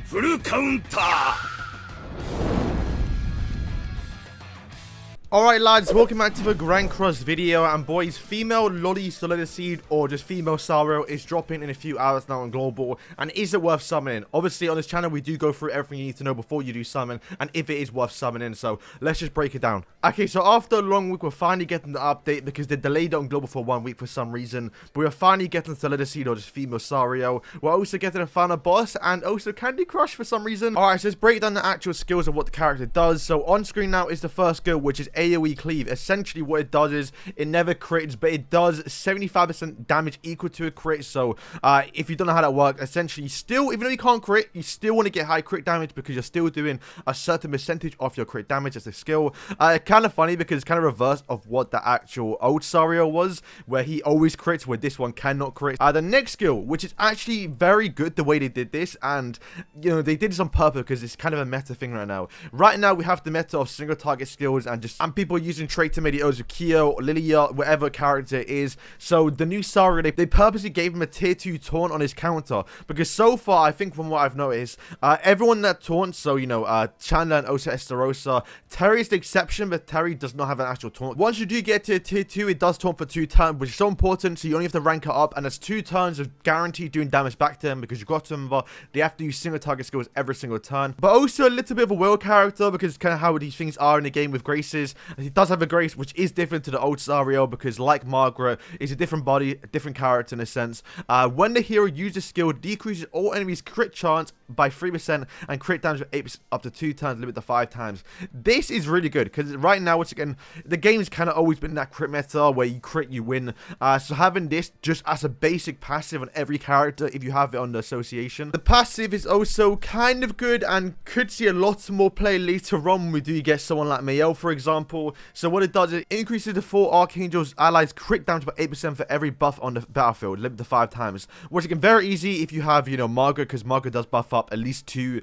フルカウンター Alright lads, welcome back to the Grand Cross video, and boys, female Lolly Solidiseed or just female Sariel is dropping in a few hours now on Global, and is it worth summoning? Obviously on this channel we do go through everything you need to know before you do summon, and if it is worth summoning, so let's just break it down. Okay, so after a long week we're finally getting the update because they delayed it on Global for 1 week for some reason, but we're finally getting Solidiseed or just female Sariel. We're also getting a final boss and also Candy Crush for some reason. Alright, so let's break down the actual skills of what the character does. So on screen now is the first skill, which is AoE Cleave. Essentially what it does is it never crits, but it does 75% damage equal to a crit. So if you don't know how that works, essentially still, even though you can't crit, you still want to get high crit damage because you're still doing a certain percentage of your crit damage as a skill. Kind of funny because it's kind of reverse of what the actual old Sariel was, where he always crits, where this one cannot crit. The next skill, which is actually very good the way they did this, and you know they did this on purpose because it's kind of a meta thing right now. Right now we have the meta of single target skills and people using trait tomatoes with Kyo, Lilia, whatever character it is. So the new Sariel, they purposely gave him a tier 2 taunt on his counter, because so far I think from what I've noticed, everyone that taunts, so you know Chandler and Osa Esterosa, Terry is the exception, but Terry does not have an actual taunt. Once you do get to tier 2, it does taunt for 2 turns, which is so important, so you only have to rank it up, and that's 2 turns of guaranteed doing damage back to them, because you've got to remember they have to use single target skills every single turn. But also a little bit of a will character, because it's kind of how these things are in the game with graces. He does have a grace which is different to the old Sariel, because like Margaret, it's a different body, a different character in a sense. When the hero uses skill, decreases all enemies crit chance by 3% and crit damage of 8% up to 2 times, limit to 5 times. This is really good because right now, once again, the game's kind of always been that crit meta where you crit, you win. So having this just as a basic passive on every character, if you have it on the association. The passive is also kind of good and could see a lot more play later on when we do get someone like Mayel, for example. So what it does is it increases the 4 Archangel's allies crit damage by 8% for every buff on the battlefield, limit to 5 times. Which again, very easy if you have, you know, Margaret, because Margaret does buff up at least 2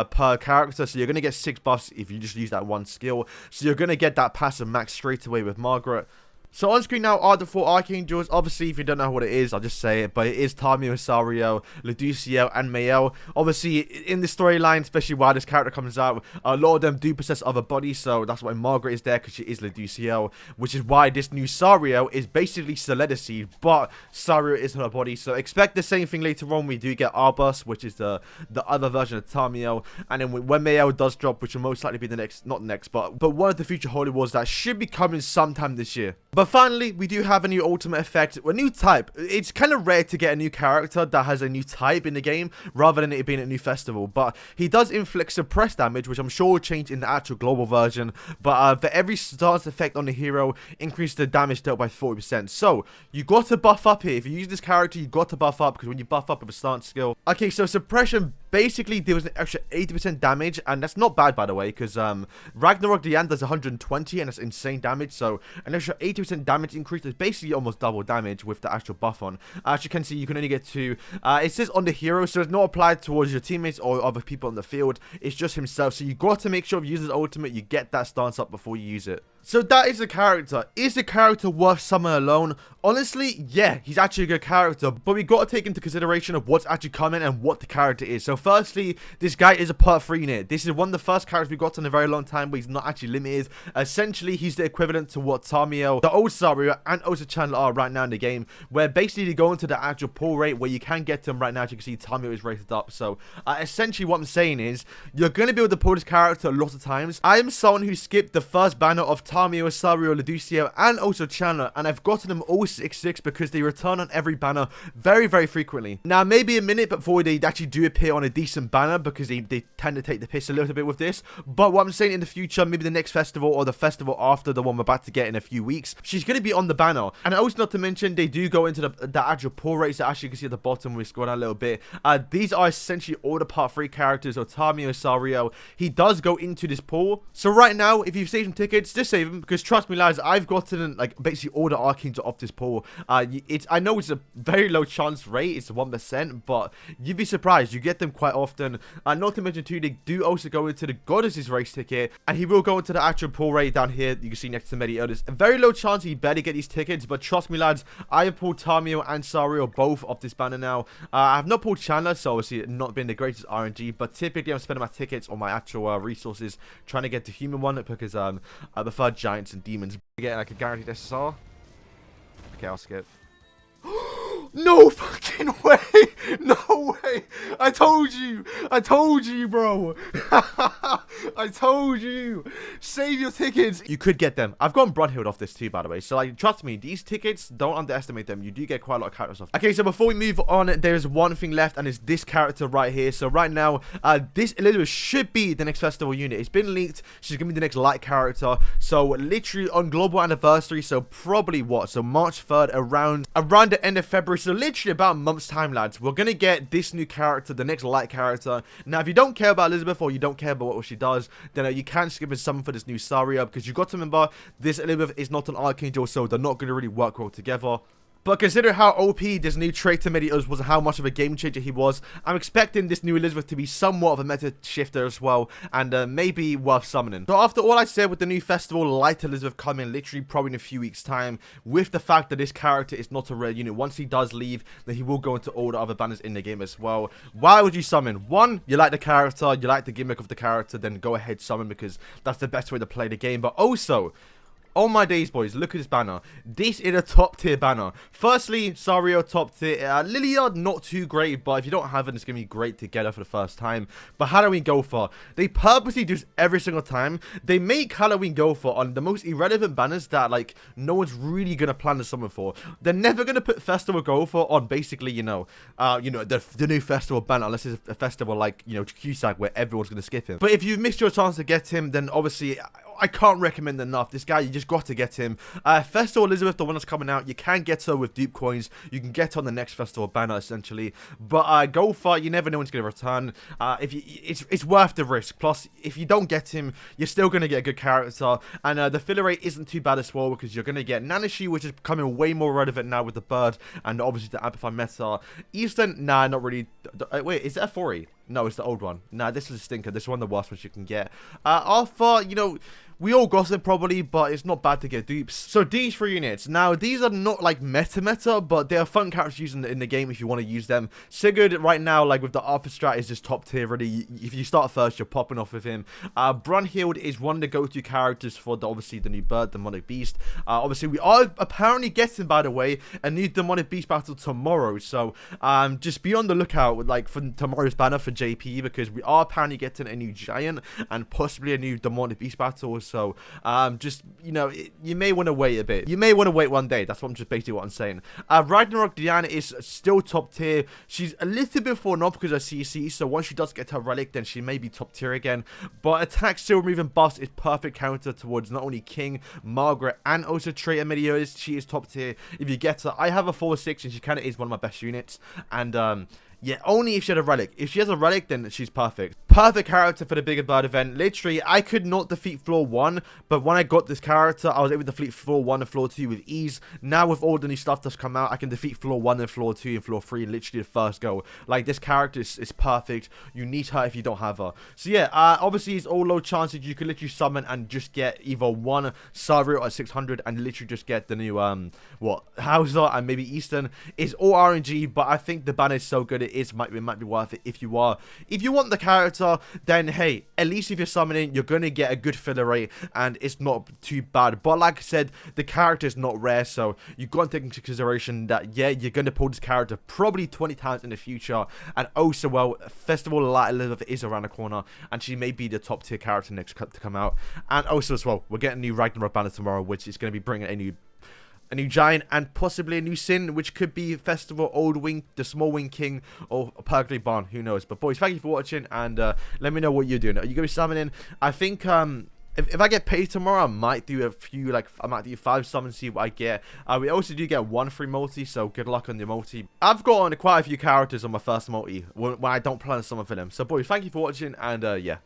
per character. So you're going to get 6 buffs if you just use that one skill. So you're going to get that passive max straight away with Margaret. So on screen now are the 4 Archangels. Obviously, if you don't know what it is, I'll just say it. But it is Tamio, Sariel, Luduciel, and Mayel. Obviously, in the storyline, especially while this character comes out, a lot of them do possess other bodies. So that's why Margaret is there, because she is Luduciel. Which is why this new Sariel is basically Solidiseed, but Sariel is her body. So expect the same thing later on. We do get Arbus, which is the other version of Tamio. And then when Mayel does drop, which will most likely be the next, not next, but one of the future Holy Wars that should be coming sometime this year. But finally, we do have a new ultimate effect, a new type. It's kind of rare to get a new character that has a new type in the game, rather than it being a new festival. But he does inflict suppressed damage, which I'm sure will change in the actual global version. But for every stance effect on the hero, increase the damage dealt by 40%. So, you got to buff up here. If you use this character, you got to buff up, because when you buff up with a stance skill. Okay, so suppression basically deals an extra 80% damage, and that's not bad, by the way, because Ragnarok Diane does 120, and that's insane damage. So, an extra 80% damage increase is basically almost double damage with the actual buff on. As you can see, you can only get 2. It says on the hero, so it's not applied towards your teammates or other people on the field. It's just himself. So you got to make sure if you use his ultimate, you get that stance up before you use it. So that is the character. Is the character worth summon alone? Honestly, yeah, he's actually a good character, but we got to take into consideration of what's actually coming and what the character is. So firstly, this guy is a part 3 unit. This is one of the first characters we got in a very long time, but he's not actually limited. Essentially, he's the equivalent to what Tamio, the old Sariel, and Osa Chandler are right now in the game, where basically they go into the actual pull rate where you can get them right now. As you can see, Tamio is rated up. So essentially what I'm saying is, you're going to be able to pull this character a lot of times. I am someone who skipped the first banner of Tamio, Sariel, Luduciel, and also Chandler, and I've gotten them all 6/6 because they return on every banner very, very frequently. Now, maybe a minute before they actually do appear on a decent banner, because they tend to take the piss a little bit with this. But what I'm saying in the future, maybe the next festival or the festival after the one we're about to get in a few weeks, she's going to be on the banner. And also not to mention, they do go into the actual pull rates that actually you can see at the bottom when we scroll down a little bit. These are essentially all the part 3 characters, or Tamio, Sariel. He does go into this pool. So right now, if you've saved some tickets, just say save him because trust me, lads, I've gotten like basically all the Archangel off this pool. I know it's a very low chance rate, it's 1%, but you'd be surprised. You get them quite often. Not to mention too, they do also go into the Goddess's race ticket, and he will go into the actual pull rate down here. You can see next to Medio. There's a very low chance he barely get these tickets, but trust me, lads, I have pulled Tamio and Sariel both off this banner now. I have not pulled Chandler, so obviously not been the greatest RNG, but typically I'm spending my tickets on my actual resources trying to get the human one because I prefer giants and demons. Get like a guaranteed SSR. Okay, I'll skip. No fucking way! No way! I told you! I told you, bro! I told you! Save your tickets! You could get them. I've gotten Brunhild off this too, by the way. So, like, trust me, these tickets, don't underestimate them. You do get quite a lot of characters off. Okay, so before we move on, there's one thing left, and it's this character right here. So, right now, this Elizabeth should be the next festival unit. It's been leaked. She's gonna be the next light character. So, literally on global anniversary, so probably what? So, March 3rd, around the end of February. So literally about a month's time, lads, we're gonna get this new character, the next light character. Now, if you don't care about Elizabeth or you don't care about what she does, then you can skip and summon for this new Sariel, because you've got to remember this Elizabeth is not an Archangel, so they're not gonna really work well together. But consider how OP this new trait to Medios was and how much of a game changer he was. I'm expecting this new Elizabeth to be somewhat of a meta shifter as well, and maybe worth summoning. So after all I said with the new festival, Light Elizabeth coming literally probably in a few weeks time, with the fact that this character is not a rare unit, once he does leave, then he will go into all the other banners in the game as well. Why would you summon? One, you like the character, you like the gimmick of the character, then go ahead summon because that's the best way to play the game. But also, oh my days, boys, look at this banner. This is a top tier banner. Firstly, Sariel top tier. Liliard not too great, but if you don't have it, it's going to be great to get her for the first time. But Halloween Gopher, they purposely do this every single time. They make Halloween Gopher on the most irrelevant banners that, like, no one's really going to plan to summon for. They're never going to put Festival Gopher on basically, the new festival banner, unless it's a festival like, Cusack, where everyone's going to skip him. But if you've missed your chance to get him, then obviously I can't recommend enough. This guy, you just got to get him. Festival Elizabeth, the one that's coming out, you can get her with dupe coins. You can get her on the next festival banner, essentially. But Gopher, you never know when it's going to return. It's worth the risk. Plus, if you don't get him, you're still going to get a good character. And the filler rate isn't too bad as well, because you're going to get Nanashi, which is becoming way more relevant now with the bird, and obviously the Amplify meta. Eastern, nah, not really. Wait, is that F4E? No, it's the old one. Nah, this is a stinker. This is one of the worst ones you can get. Alpha, we all gossip probably, but it's not bad to get dupes. So these 3 units. Now, these are not like meta, but they are fun characters using in the game if you want to use them. Sigurd right now, like with the Alpha strat, is just top tier really. If you start first, you're popping off with him. Brunhild is one of the go-to characters for obviously the new bird, Demonic Beast. Obviously, we are apparently getting, by the way, a new Demonic Beast battle tomorrow. So just be on the lookout for tomorrow's banner for JP, because we are apparently getting a new giant and possibly a new Demonic Beast battle. So just you may want to wait a bit. You may want to wait one day. That's basically what I'm saying. Ragnarok Diana is still top tier. She's a little bit fallen off because of CC. So once she does get her relic, then she may be top tier again. But attack, still removing buffs is perfect counter towards not only King, Margaret, and also Traitor Meteors. She is top tier. If you get her, I have a 4/6, and she kind of is one of my best units. And yeah, only if she had a relic. If she has a relic, then she's perfect. Perfect character for the Bigger Bird event. Literally, I could not defeat floor 1, but when I got this character, I was able to defeat floor 1 and floor 2 with ease. Now, with all the new stuff that's come out, I can defeat floor 1 and floor 2 and floor 3 in literally the first go. Like, this character is perfect. You need her if you don't have her. So yeah, obviously, it's all low chances. You can literally summon and just get either one Sariel at 600 and literally just get the new, Hauser and maybe Eastern. It's all RNG, but I think the banner is so good, it might be worth it if you want the character. Then hey, at least if you're summoning, you're gonna get a good filler rate and it's not too bad. But like I said, the character is not rare, so you've got to take into consideration that yeah, you're gonna pull this character probably 20 times in the future. And also, well, Festival Light Elizabeth is around the corner, and she may be the top tier character next to come out. And also as well, we're getting a new Ragnarok banner tomorrow, which is going to be bringing a new giant and possibly a new sin, which could be Festival Old Wing, the Small Wing King, or Purgatory Barn, who knows. But boys, thank you for watching, and let me know what you're doing. Are you gonna be summoning? I think if I get paid tomorrow, I might do a few, I might do 5 summons, see what I get. We also do get 1 free multi, so good luck on your multi. I've got on quite a few characters on my first multi when I don't plan to summon for them. So boys, thank you for watching, and yeah.